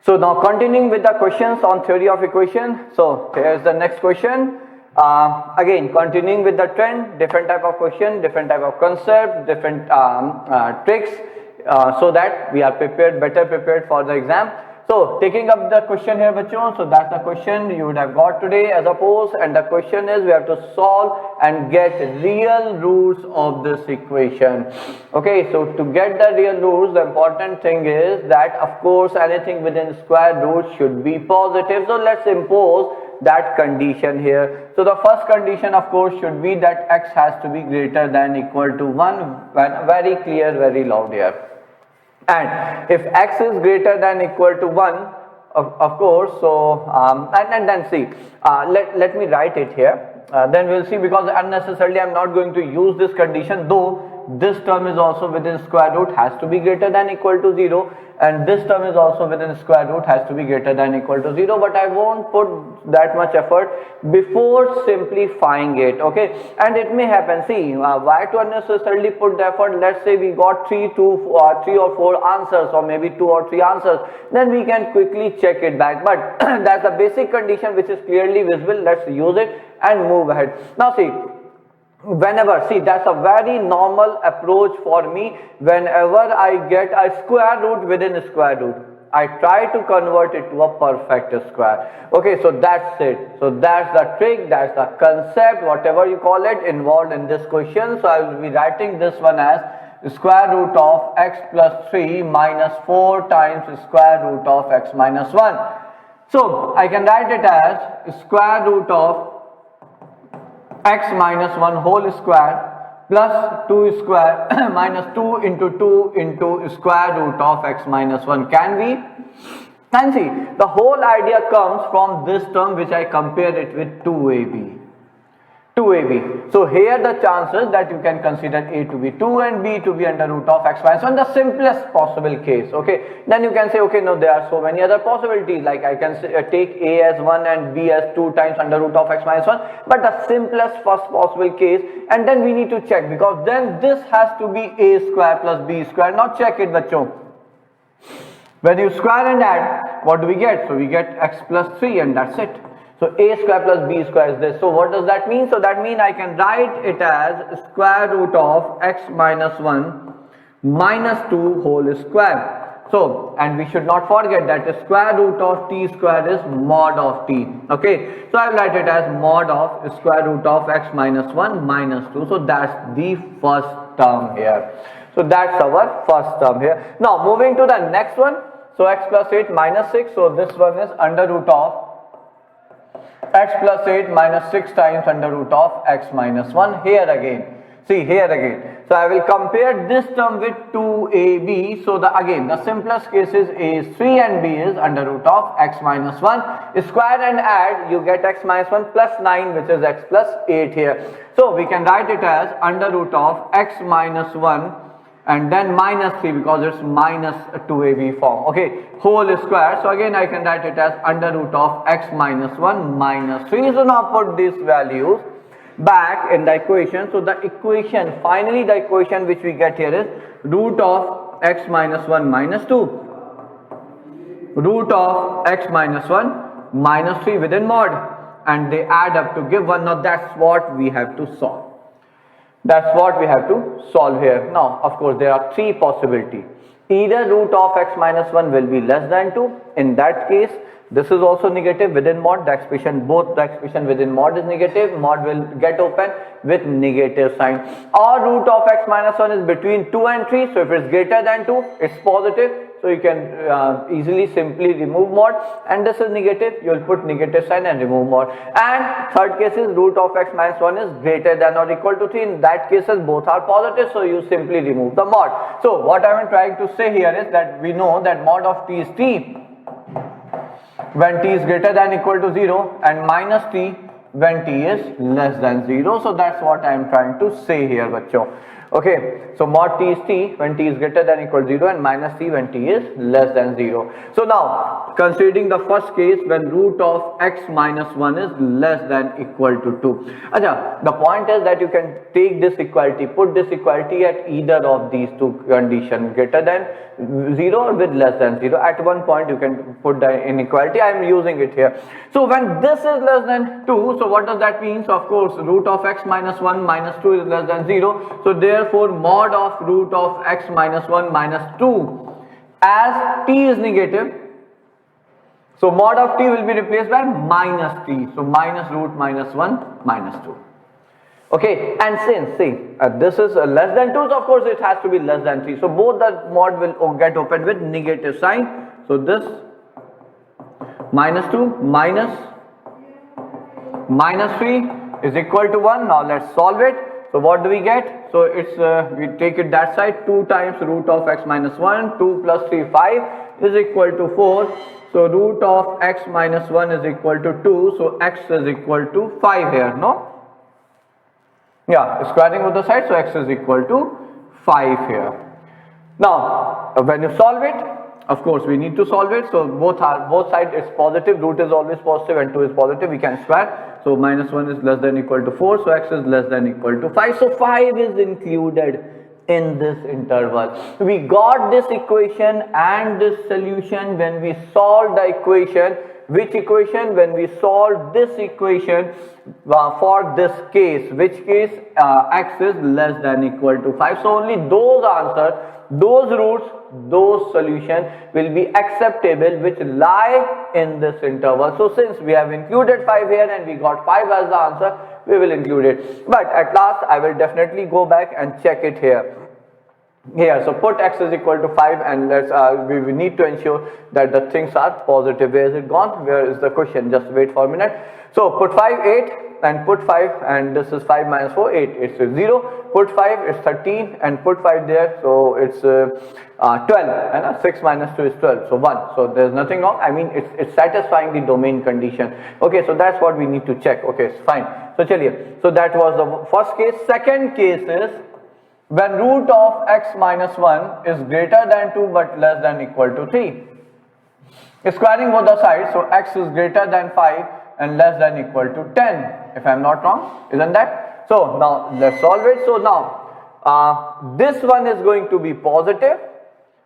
So now continuing with the questions on theory of equation. So here's the next question. Again, continuing with the trend, different type of question, different type of concept, different tricks, so that we are better prepared for the exam. So taking up the question here, bachon, so that's the question you would have got today as a post, and the question is we have to solve and get real roots of this equation. Okay, so to get the real roots, the important thing is that of course anything within square root should be positive. So let's impose that condition here. So the first condition of course should be that x has to be greater than equal to 1. Very clear, very loud here. And if x is greater than equal to 1, of course, so and then see, let me write it here, then we'll see, because unnecessarily I'm not going to use this condition, though this term is also within square root, has to be greater than equal to 0, and this term is also within square root, has to be greater than equal to 0, but I won't put that much effort before simplifying it. Okay, and it may happen, see, why to unnecessarily put the effort? Let's say we got 3 or 4 answers, or maybe 2 or 3 answers, then we can quickly check it back, but that's the basic condition which is clearly visible. Let's use it and move ahead. Now see, whenever, see, that's a very normal approach for me. Whenever I get a square root within a square root, I try to convert it to a perfect square. Okay, so that's it. So that's the trick, that's the concept, whatever you call it, involved in this question. So I will be writing this one as square root of x plus 3 minus 4 times square root of x minus 1. So I can write it as square root of x minus 1 whole square plus 2 square minus 2 into 2 into square root of x minus 1. Can we? And see, the whole idea comes from this term which I compare it with 2ab. 2ab. So here the chances that you can consider a to be 2 and b to be under root of x minus 1, the simplest possible case. Okay, then you can say, okay, no, there are so many other possibilities, like I can say, take a as 1 and b as 2 times under root of x minus 1, but the simplest first possible case, and then we need to check, because then this has to be a square plus b square. Now check it, bachon. When you square and add, what do we get? So we get x plus 3, and that's it. So a square plus b square is this. So what does that mean? So that means I can write it as square root of x minus 1 minus 2 whole square. So, and we should not forget that the square root of t square is mod of t. Okay, so I will write it as mod of square root of x minus 1 minus 2. So that's the first term here. So that's our first term here. Now moving to the next one. So x plus 8 minus 6. So this one is under root of x plus 8 minus 6 times under root of x minus 1. Here again, see, here again. So I will compare this term with 2ab. So again the simplest case is a is 3 and b is under root of x minus 1. Square and add, you get x minus 1 plus 9, which is x plus 8 here. So we can write it as under root of x minus 1 and then minus 3, because it's minus 2ab form. Okay, whole square. So again I can write it as under root of x minus 1 minus 3. So now put these values back in the equation. So the equation, finally the equation which we get here is root of x minus 1 minus 2, root of x minus 1 minus 3 within mod, and they add up to give 1. Now that's what we have to solve. That's what we have to solve here. Now, of course, there are 3 possibilities. Either root of x minus 1 will be less than 2. In that case, this is also negative within mod. The expression, both the expression within mod is negative. Mod will get open with negative sign. Or root of x minus 1 is between 2 and 3. So if it's greater than 2, it's positive. So you can easily simply remove mod, and this is negative, you will put negative sign and remove mod. And third case is root of x minus 1 is greater than or equal to 3. In that cases both are positive, so you simply remove the mod. So what I am trying to say here is that we know that mod of t is t when t is greater than equal to 0 and minus t when t is less than 0. So that's what I am trying to say here, bachcho. Okay, so mod t is t when t is greater than equal to 0 and minus t when t is less than 0. So now considering the first case when root of x minus 1 is less than equal to 2. Acha, the point is that you can take this equality, put this equality at either of these two conditions, greater than 0 or with less than 0. At one point you can put the inequality. I am using it here. So when this is less than 2, so what does that mean? So of course root of x minus 1 minus 2 is less than 0. So therefore mod of root of x minus 1 minus 2, as t is negative, so mod of t will be replaced by minus t. So minus root minus 1 minus 2. Okay, and since this is less than 2, so of course it has to be less than 3. So both the mod will get opened with negative sign. So this minus 2 minus 3 is equal to 1. Now let's solve it. So what do we get? So it's we take it that side, 2 times root of x minus 1, 2 plus 3, 5 is equal to 4. So root of x minus 1 is equal to 2. So x is equal to 5 here, no? Yeah, squaring both the sides, so x is equal to 5 here. Now, when you solve it, of course we need to solve it. So both sides is positive, root is always positive and 2 is positive, we can square. So minus 1 is less than equal to 4, so x is less than equal to 5. So 5 is included in this interval. We got this equation and this solution when we solved the equation. Which equation? When we solve this equation for this case, which case x is less than equal to 5. So only those answers, those roots, those solution will be acceptable which lie in this interval. So since we have included 5 here and we got 5 as the answer, we will include it. But at last I will definitely go back and check it here. Here, so put x is equal to 5 and let's we need to ensure that the things are positive. Where is it gone? Where is the question? Just wait for a minute. So put 5, 8 and put 5 and this is 5 minus 4, 8. It's 0. Put 5, it's 13 and put 5 there. So it's 12 and 6 minus 2 is 12. So 1. So there's nothing wrong. I mean it's satisfying the domain condition. Okay, so that's what we need to check. Okay, it's fine. So chaliye. So that was the first case. Second case is when root of x minus 1 is greater than 2 but less than equal to 3. Squaring both the sides, so x is greater than 5 and less than equal to 10, if I am not wrong, isn't that? So now let's solve it. So now this one is going to be positive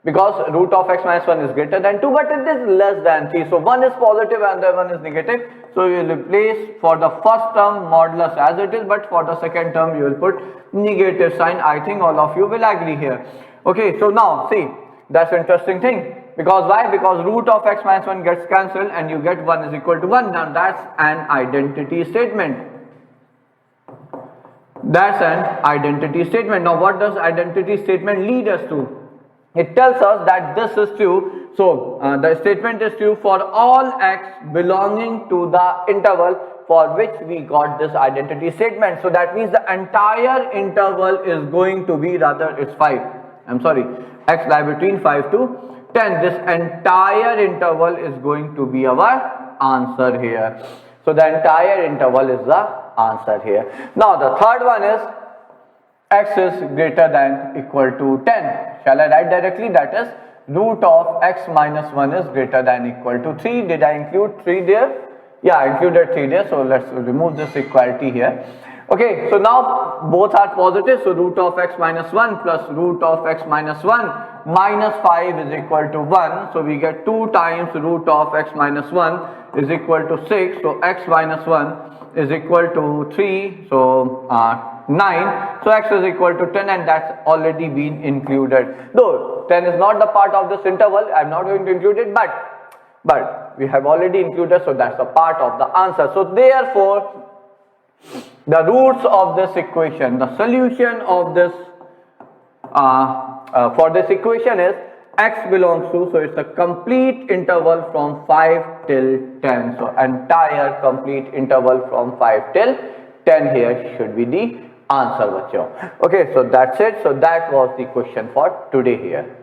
because root of x minus 1 is greater than 2 but it is less than 3. So one is positive and the other one is negative. So you will replace for the first term modulus as it is, but for the second term you will put negative sign. I think all of you will agree here. Okay, so now see, that's interesting thing. Because why? Because root of x minus 1 gets cancelled and you get 1 is equal to 1. Now that's an identity statement. That's an identity statement. Now what does identity statement lead us to? It tells us that this is true. So the statement is true for all x belonging to the interval for which we got this identity statement. So that means the entire interval is going to be, rather it's 5. I'm sorry, x lie between 5 to 10. This entire interval is going to be our answer here. So the entire interval is the answer here. Now the third one is x is greater than equal to 10. Shall I write directly? That is root of x minus 1 is greater than equal to 3. Did I include 3 there? Yeah, I included 3 there. So let's remove this equality here. Okay, so now both are positive. So root of x minus 1 plus root of x minus 1 minus 5 is equal to 1. So we get 2 times root of x minus 1 is equal to 6. So x minus 1 is equal to 3. So 9. So x is equal to 10 and that's already been included. Though 10 is not the part of this interval, I am not going to include it, but we have already included, so that's a part of the answer. So therefore the roots of this equation, the solution of this for this equation is x belongs to, so it's a complete interval from 5 till 10. So entire complete interval from 5 till 10 here should be the answer, bachcho. Okay, so that's it. So that was the question for today here.